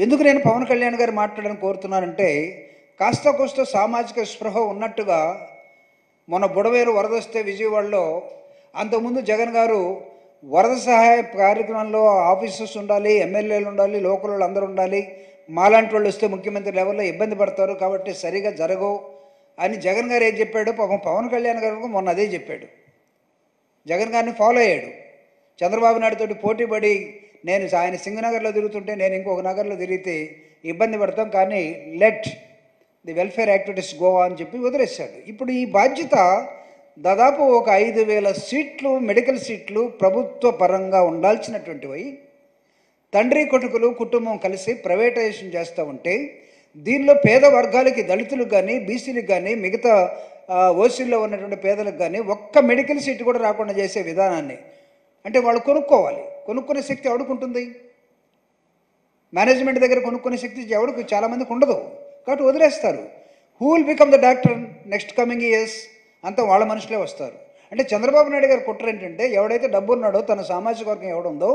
ఎందుకు నేను పవన్ కళ్యాణ్ గారు మాట్లాడని కోరుతున్నానంటే, కాస్త కోస్త సామాజిక స్పృహ ఉన్నట్టుగా మొన్న బుడవేరు వరద వస్తే విజయవాడలో అంతకుముందు జగన్ గారు వరద సహాయ కార్యక్రమంలో ఆఫీసర్స్ ఉండాలి, ఎమ్మెల్యేలు ఉండాలి, లోకల్ వాళ్ళు అందరూ ఉండాలి, మాలాంటి వాళ్ళు వస్తే ముఖ్యమంత్రి లెవెల్లో ఇబ్బంది పడతారు కాబట్టి సరిగా జరగవు అని జగన్ గారు ఏం చెప్పాడు, పాపం పవన్ కళ్యాణ్ గారు మొన్న అదే చెప్పాడు. జగన్ గారిని ఫాలో అయ్యాడు. చంద్రబాబు నాయుడుతోటి పోటీపడి నేను ఆయన సింగనగర్లో తిరుగుతుంటే నేను ఇంకొక నగర్లో తిరిగితే ఇబ్బంది పడతాం, కానీ let the welfare activities Goa అని చెప్పి వదిలేశాడు. ఇప్పుడు ఈ బాధ్యత దాదాపు ఒక 5,000 సీట్లు, మెడికల్ సీట్లు ప్రభుత్వ పరంగా ఉండాల్సినటువంటివి తండ్రి కొడుకులు కుటుంబం కలిసి ప్రైవేటైజేషన్ చేస్తూ ఉంటే, దీనిలో పేద వర్గాలకి, దళితులకు కానీ, బీసీలకు కానీ, మిగతా ఓసీల్లో ఉన్నటువంటి పేదలకు కానీ ఒక్క మెడికల్ సీట్ కూడా రాకుండా చేసే విధానాన్ని, అంటే వాళ్ళు కొనుక్కోవాలి, కొనుక్కునే శక్తి ఎవడుకుంటుంది? మేనేజ్మెంట్ దగ్గర కొనుక్కునే శక్తి ఎవరికి చాలామందికి ఉండదు, కాబట్టి వదిలేస్తారు. Who will become the doctor next coming years? అంతా వాళ్ళ మనుషులే వస్తారు. అంటే చంద్రబాబు నాయుడు గారు కుట్ర ఏంటంటే, ఎవడైతే డబ్బు ఉన్నాడో, తన సామాజిక వర్గం ఎవడుందో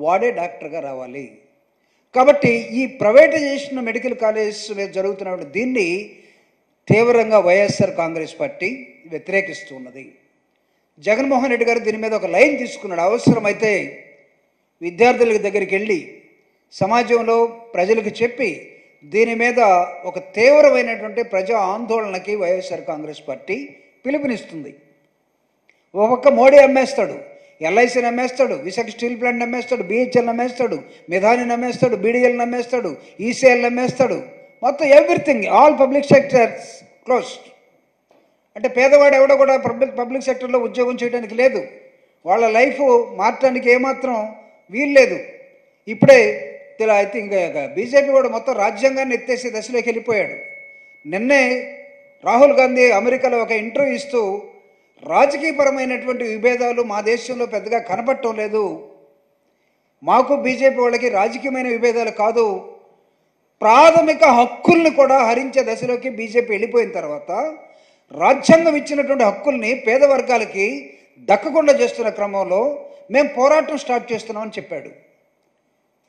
వాడే డాక్టర్గా రావాలి. కాబట్టి ఈ ప్రైవేటైజేషన్ మెడికల్ కాలేజెస్ మీద జరుగుతున్న దీన్ని తీవ్రంగా వైఎస్ఆర్ కాంగ్రెస్ పార్టీ వ్యతిరేకిస్తూ ఉన్నది. జగన్మోహన్ రెడ్డి గారు దీని మీద ఒక లైన్ తీసుకున్నాడు. అవసరమైతే విద్యార్థుల దగ్గరికి వెళ్ళి సమాజంలో ప్రజలకు చెప్పి దీని మీద ఒక తీవ్రమైనటువంటి ప్రజా ఆందోళనకి వైఎస్ఆర్ కాంగ్రెస్ పార్టీ పిలుపునిస్తుంది. ఒక పక్క మోడీ అమ్మేస్తాడు, ఎల్ఐసిని అమ్మేస్తాడు, విశాఖ స్టీల్ ప్లాంట్ అమ్మేస్తాడు, బిహెచ్ఎల్ అమ్మేస్తాడు, మిధాని అమ్మేస్తాడు, బీడీఎల్ అమ్మేస్తాడు, ఈసీఎల్ అమ్మేస్తాడు, మొత్తం everything, all public sectors closed. అంటే పేదవాడు ఎవడో కూడా పబ్లిక్ సెక్టర్లో ఉద్యోగం చేయడానికి లేదు, వాళ్ళ లైఫ్ మార్చడానికి ఏమాత్రం వీలు లేదు. ఇప్పుడే ఐ థింక్ బీజేపీ కూడా మొత్తం రాజ్యాంగాన్ని ఎత్తేసే దశలోకి వెళ్ళిపోయాడు. నిన్నే రాహుల్ గాంధీ అమెరికాలో ఒక ఇంటర్వ్యూ ఇస్తూ రాజకీయపరమైనటువంటి విభేదాలు మా దేశంలో పెద్దగా కనపడటం లేదు, మాకు బీజేపీ వాళ్ళకి రాజకీయమైన విభేదాలు కాదు, ప్రాథమిక హక్కుల్ని కూడా హరించే దశలోకి బీజేపీ వెళ్ళిపోయిన తర్వాత రాజ్యాంగం ఇచ్చినటువంటి హక్కుల్ని పేద వర్గాలకి దక్కకుండా చేస్తున్న క్రమంలో మేము పోరాటం స్టార్ట్ చేస్తున్నామని చెప్పాడు.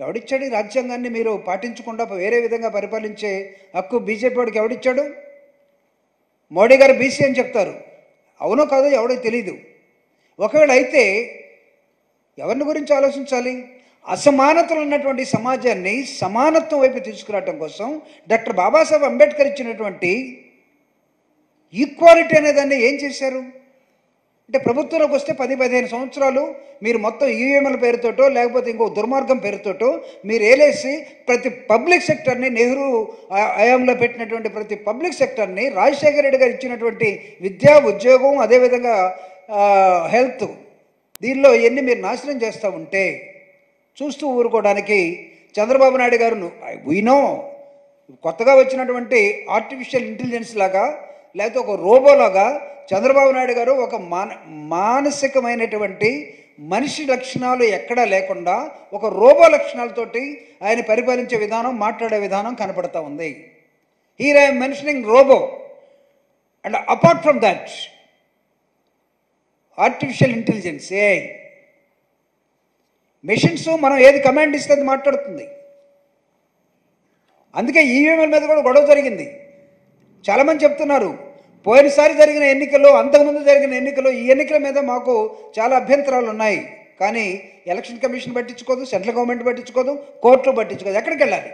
ఎవడిచ్చాడు ఈ రాజ్యాంగాన్ని మీరు పాటించకుండా వేరే విధంగా పరిపాలించే హక్కు బీజేపీ వాడికి ఎవడిచ్చాడు? మోడీ గారు బీసీ అని చెప్తారు, అవునో కాదో ఎవడో తెలీదు. ఒకవేళ అయితే ఎవరిని గురించి ఆలోచించాలి? అసమానతలు ఉన్నటువంటి సమాజాన్ని సమానత్వం వైపు తీసుకురావటం కోసం డాక్టర్ బాబాసాహెబ్ అంబేద్కర్ ఇచ్చినటువంటి ఈక్వాలిటీ అనేదాన్ని ఏం చేశారు అంటే, ప్రభుత్వంలోకి వస్తే 10-15 సంవత్సరాలు మీరు మొత్తం ఈవీఎంల పేరుతోటో లేకపోతే ఇంకో దుర్మార్గం పేరుతోటో మీరు ఏలేసి ప్రతి పబ్లిక్ సెక్టర్ని, నెహ్రూ హయాంలో పెట్టినటువంటి ప్రతి పబ్లిక్ సెక్టర్ని, రాజశేఖర రెడ్డి గారు ఇచ్చినటువంటి విద్యా, ఉద్యోగం, అదేవిధంగా హెల్త్, దీనిలో ఇవన్నీ మీరు నాశనం చేస్తూ ఉంటే చూస్తూ ఊరుకోవడానికి చంద్రబాబు నాయుడు గారు వీనో కొత్తగా వచ్చినటువంటి ఆర్టిఫిషియల్ ఇంటెలిజెన్స్ లాగా లేకపోతే ఒక రోబోలాగా చంద్రబాబు నాయుడు గారు ఒక మానసికమైనటువంటి మనిషి లక్షణాలు ఎక్కడా లేకుండా ఒక రోబో లక్షణాలతోటి ఆయన పరిపాలించే విధానం, మాట్లాడే విధానం కనపడతా ఉంది. Here I am mentioning robo, and apart from that artificial intelligence, AI machines మనం ఏది కమాండ్ ఇస్తే అది మాట్లాడుతుంది. అందుకే ఈవీఎంల మీద కూడా గొడవ జరిగింది. చాలామంది చెప్తున్నారు పోయినసారి జరిగిన ఎన్నికల్లో, అంతకుముందు జరిగిన ఎన్నికల్లో, ఈ ఎన్నికల మీద మాకు చాలా అభ్యంతరాలు ఉన్నాయి, కానీ ఎలక్షన్ కమిషన్ పట్టించుకోదు, సెంట్రల్ గవర్నమెంట్ పట్టించుకోదు, కోర్టులు పట్టించుకోదు. ఎక్కడికి వెళ్ళాలి?